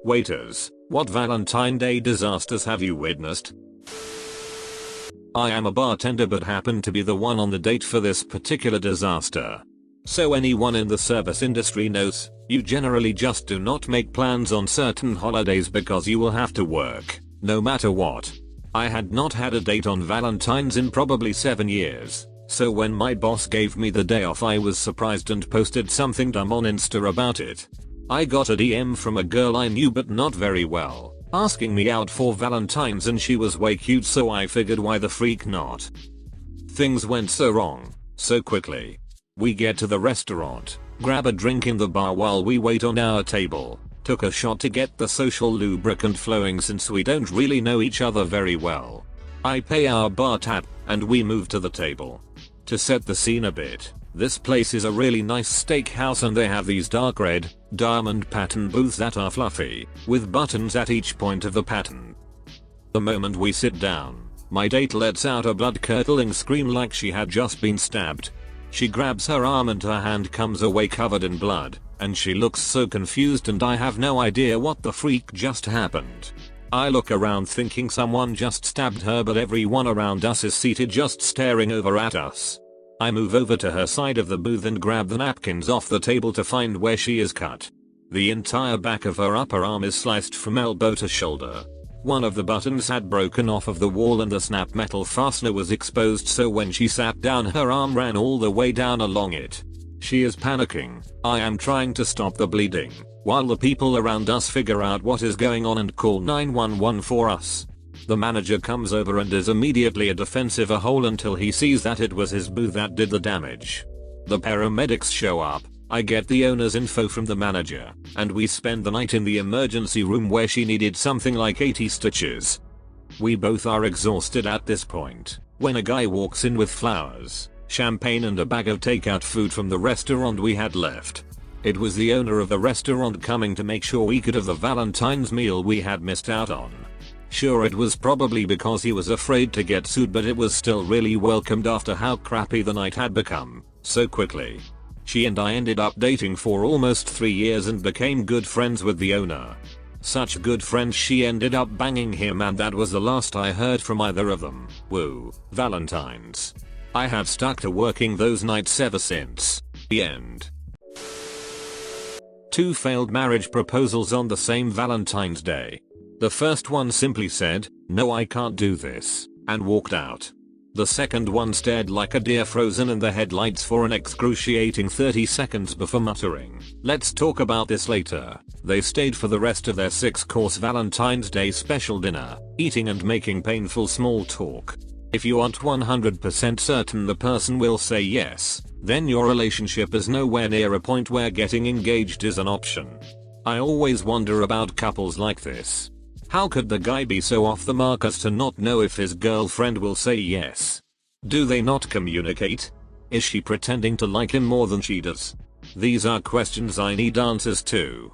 Waiters, what Valentine Day disasters have you witnessed? I am a bartender but happen to be the one on the date for this particular disaster. So anyone in the service industry knows, you generally just do not make plans on certain holidays because you will have to work, no matter what. I had not had a date on Valentine's in probably 7 years, so when my boss gave me the day off I was surprised and posted something dumb on Insta about it. I got a DM from a girl I knew but not very well, asking me out for Valentine's and she was way cute, so I figured why the freak not. Things went so wrong, so quickly. We get to the restaurant, grab a drink in the bar while we wait on our table, took a shot to get the social lubricant flowing since we don't really know each other very well. I pay our bar tab, and we move to the table. To set the scene a bit, this place is a really nice steakhouse and they have these dark red, diamond pattern booths that are fluffy, with buttons at each point of the pattern. The moment we sit down, my date lets out a blood-curdling scream like she had just been stabbed. She grabs her arm and her hand comes away covered in blood, and she looks so confused and I have no idea what the freak just happened. I look around thinking someone just stabbed her, but everyone around us is seated just staring over at us. I move over to her side of the booth and grab the napkins off the table to find where she is cut. The entire back of her upper arm is sliced from elbow to shoulder. One of the buttons had broken off of the wall and the snap metal fastener was exposed, so when she sat down her arm ran all the way down along it. She is panicking. I am trying to stop the bleeding, while the people around us figure out what is going on and call 911 for us. The manager comes over and is immediately a defensive a-hole until he sees that it was his booth that did the damage. The paramedics show up. I get the owner's info from the manager, and we spend the night in the emergency room where she needed something like 80 stitches. We both are exhausted at this point, when a guy walks in with flowers, champagne and a bag of takeout food from the restaurant we had left. It was the owner of the restaurant coming to make sure we could have the Valentine's meal we had missed out on. Sure, it was probably because he was afraid to get sued, but it was still really welcomed after how crappy the night had become so quickly. She and I ended up dating for almost 3 years and became good friends with the owner. Such good friends she ended up banging him, and that was the last I heard from either of them. Woo, Valentine's. I have stuck to working those nights ever since. The end. 2 failed marriage proposals on the same Valentine's Day. The first one simply said, "No, I can't do this," and walked out. The second one stared like a deer frozen in the headlights for an excruciating 30 seconds before muttering, "Let's talk about this later." They stayed for the rest of their 6-course Valentine's Day special dinner, eating and making painful small talk. If you aren't 100% certain the person will say yes, then your relationship is nowhere near a point where getting engaged is an option. I always wonder about couples like this. How could the guy be so off the mark as to not know if his girlfriend will say yes? Do they not communicate? Is she pretending to like him more than she does? These are questions I need answers to.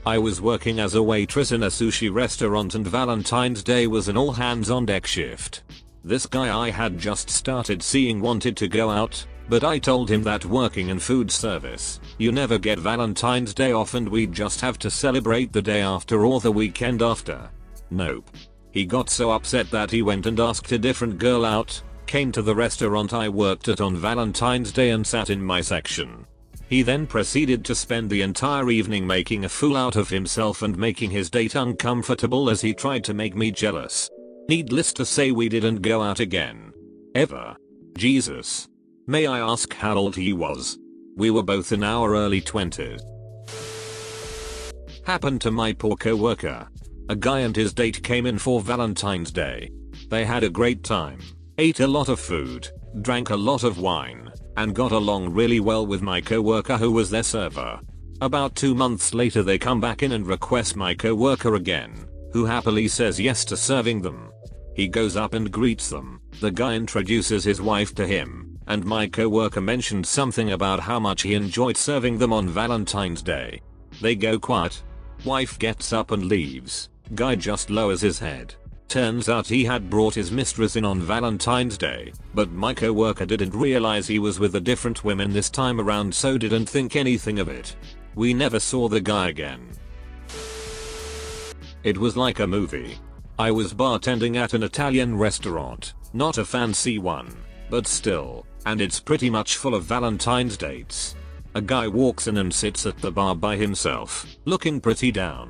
I was working as a waitress in a sushi restaurant and Valentine's Day was an all hands on deck shift. This guy I had just started seeing wanted to go out, but I told him that working in food service, you never get Valentine's Day off and we'd just have to celebrate the day after or the weekend after. Nope. He got so upset that he went and asked a different girl out, came to the restaurant I worked at on Valentine's Day and sat in my section. He then proceeded to spend the entire evening making a fool out of himself and making his date uncomfortable as he tried to make me jealous. Needless to say, we didn't go out again. Ever. Jesus. May I ask how old he was? We were both in our early 20s. Happened to my poor coworker. A guy and his date came in for Valentine's Day. They had a great time, ate a lot of food, drank a lot of wine, and got along really well with my coworker who was their server. About 2 months later they come back in and request my coworker again, who happily says yes to serving them. He goes up and greets them. The guy introduces his wife to him, and my coworker mentioned something about how much he enjoyed serving them on Valentine's Day. They go quiet. Wife gets up and leaves. Guy just lowers his head. Turns out he had brought his mistress in on Valentine's Day, but my coworker didn't realize he was with a different woman this time around, so didn't think anything of it. We never saw the guy again. It was like a movie. I was bartending at an Italian restaurant, not a fancy one, but still, and it's pretty much full of Valentine's dates. A guy walks in and sits at the bar by himself, looking pretty down.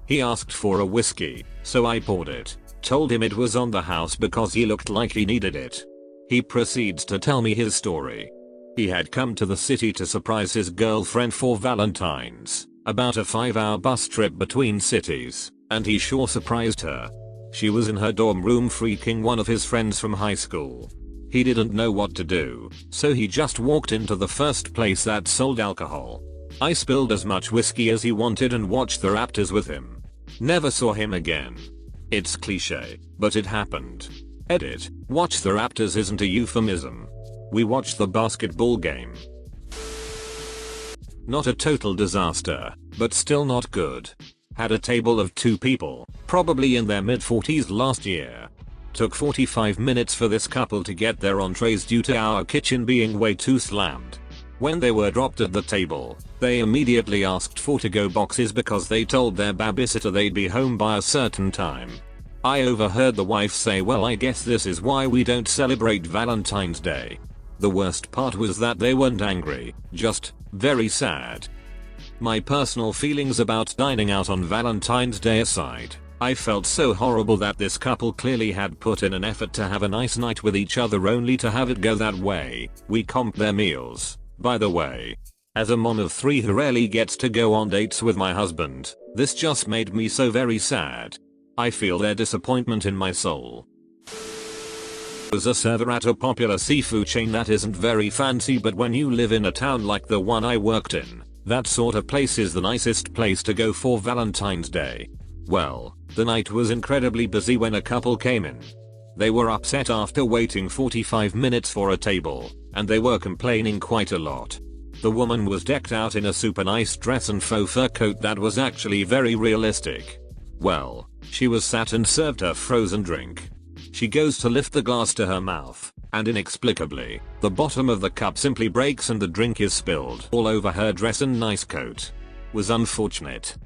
He asked for a whiskey, so I poured it, told him it was on the house because he looked like he needed it. He proceeds to tell me his story. He had come to the city to surprise his girlfriend for Valentine's, about a 5-hour bus trip between cities, and he sure surprised her. She was in her dorm room freaking one of his friends from high school. He didn't know what to do, so he just walked into the first place that sold alcohol. I spilled as much whiskey as he wanted and watched the Raptors with him. Never saw him again. It's cliche, but it happened. Edit, watch the Raptors isn't a euphemism. We watched the basketball game. Not a total disaster, but still not good. Had a table of 2 people, probably in their mid-40s last year. Took 45 minutes for this couple to get their entrees due to our kitchen being way too slammed. When they were dropped at the table, they immediately asked for to-go boxes because they told their babysitter they'd be home by a certain time. I overheard the wife say, "Well, I guess this is why we don't celebrate Valentine's Day." The worst part was that they weren't angry, just very sad. My personal feelings about dining out on Valentine's Day aside, I felt so horrible that this couple clearly had put in an effort to have a nice night with each other only to have it go that way. We comped their meals, by the way. As a mom of 3 who rarely gets to go on dates with my husband, this just made me so very sad. I feel their disappointment in my soul. Was a server at a popular seafood chain that isn't very fancy, but when you live in a town like the one I worked in, that sort of place is the nicest place to go for Valentine's Day. Well, the night was incredibly busy when a couple came in. They were upset after waiting 45 minutes for a table, and they were complaining quite a lot. The woman was decked out in a super nice dress and faux fur coat that was actually very realistic. Well, she was sat and served her frozen drink. She goes to lift the glass to her mouth, and inexplicably, the bottom of the cup simply breaks and the drink is spilled all over her dress and nice coat. Was unfortunate.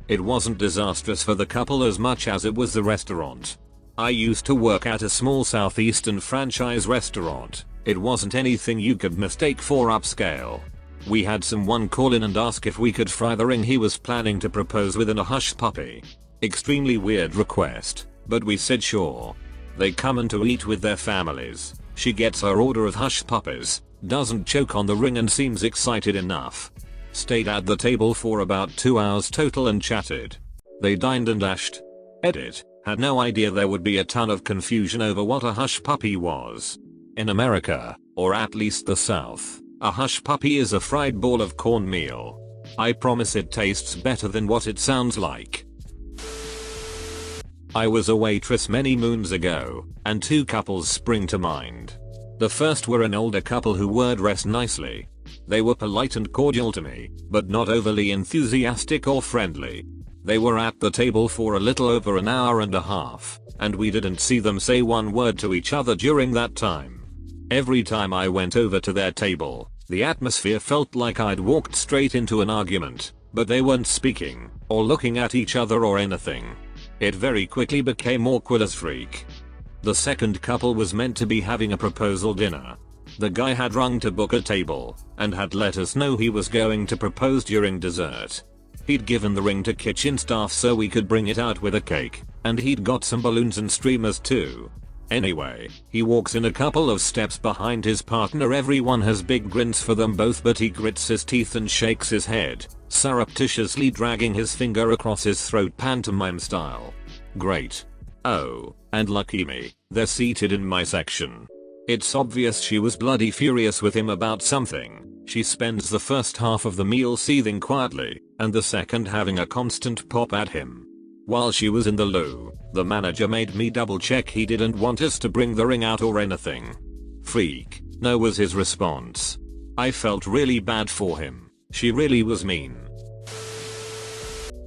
It wasn't disastrous for the couple as much as it was the restaurant. I used to work at a small southeastern franchise restaurant. It wasn't anything you could mistake for upscale. We had someone call in and ask if we could fry the ring he was planning to propose within a Hushpuppy. Extremely weird request, but we said sure. They come in to eat with their families. She gets her order of Hushpuppies, doesn't choke on the ring and seems excited enough. Stayed at the table for about 2 hours total and chatted. They dined and dashed. Edit, had no idea there would be a ton of confusion over what a Hushpuppy was. In America, or at least the South, a Hushpuppy is a fried ball of cornmeal. I promise it tastes better than what it sounds like. I was a waitress many moons ago, and 2 couples spring to mind. The first were an older couple who were dressed nicely. They were polite and cordial to me, but not overly enthusiastic or friendly. They were at the table for a little over an hour and a half, and we didn't see them say one word to each other during that time. Every time I went over to their table, the atmosphere felt like I'd walked straight into an argument, but they weren't speaking, or looking at each other or anything. It very quickly became awkward as freak. The second couple was meant to be having a proposal dinner. The guy had rung to book a table, and had let us know he was going to propose during dessert. He'd given the ring to kitchen staff so we could bring it out with a cake, and he'd got some balloons and streamers too. Anyway, he walks in a couple of steps behind his partner. Everyone has big grins for them both, but he grits his teeth and shakes his head, surreptitiously dragging his finger across his throat pantomime style. Great. Oh, and lucky me, they're seated in my section. It's obvious she was bloody furious with him about something. She spends the first half of the meal seething quietly, and the second having a constant pop at him. While she was in the loo, the manager made me double check he didn't want us to bring the ring out or anything. Freak, no was his response. I felt really bad for him. She really was mean.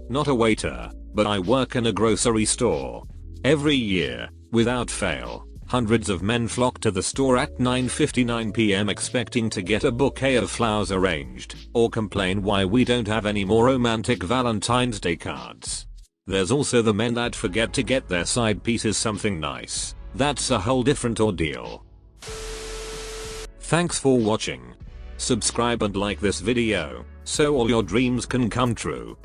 Not a waiter, but I work in a grocery store. Every year, without fail, Hundreds of men flock to the store at 9:59 p.m. expecting to get a bouquet of flowers arranged, or complain why we don't have any more romantic Valentine's Day cards. There's also the men that forget to get their side pieces something nice. That's a whole different ordeal. Thanks for watching. Subscribe and like this video, so all your dreams can come true.